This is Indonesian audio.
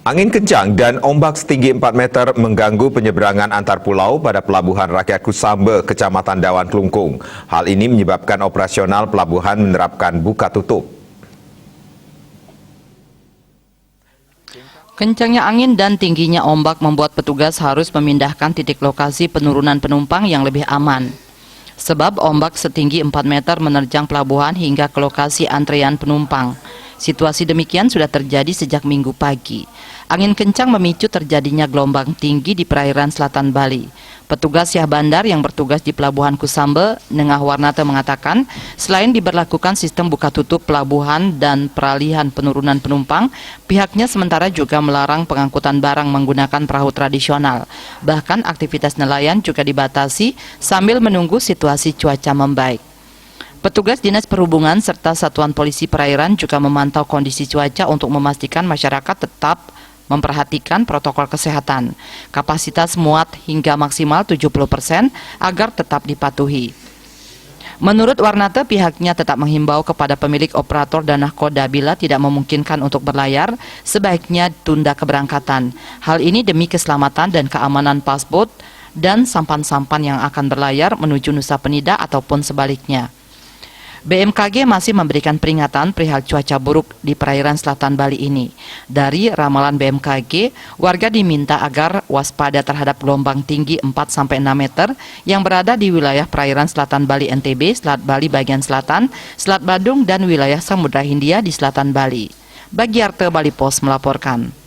Angin kencang dan ombak setinggi 4 meter mengganggu penyeberangan antar pulau pada Pelabuhan Rakyat Kusambe, Kecamatan Dawan Klungkung. Hal ini menyebabkan operasional pelabuhan menerapkan buka tutup. Kencangnya angin dan tingginya ombak membuat petugas harus memindahkan titik lokasi penurunan penumpang yang lebih aman. Sebab ombak setinggi 4 meter menerjang pelabuhan hingga ke lokasi antrean penumpang. Situasi demikian sudah terjadi sejak Minggu pagi. Angin kencang memicu terjadinya gelombang tinggi di perairan selatan Bali. Petugas Syah Bandar yang bertugas di Pelabuhan Kusambe, Nengah Warnate mengatakan, selain diberlakukan sistem buka tutup pelabuhan dan peralihan penurunan penumpang, pihaknya sementara juga melarang pengangkutan barang menggunakan perahu tradisional. Bahkan aktivitas nelayan juga dibatasi sambil menunggu situasi cuaca membaik. Petugas Dinas Perhubungan serta Satuan Polisi Perairan juga memantau kondisi cuaca untuk memastikan masyarakat tetap memperhatikan protokol kesehatan. Kapasitas muat hingga maksimal 70% agar tetap dipatuhi. Menurut Warnate, pihaknya tetap menghimbau kepada pemilik operator dan nahkoda bila tidak memungkinkan untuk berlayar, sebaiknya tunda keberangkatan. Hal ini demi keselamatan dan keamanan pasbot dan sampan-sampan yang akan berlayar menuju Nusa Penida ataupun sebaliknya. BMKG masih memberikan peringatan perihal cuaca buruk di perairan selatan Bali ini. Dari ramalan BMKG, warga diminta agar waspada terhadap gelombang tinggi 4-6 meter yang berada di wilayah perairan selatan Bali NTB, Selat Bali bagian selatan, Selat Badung, dan wilayah Samudra Hindia di selatan Bali. Bagiarte Bali Pos melaporkan.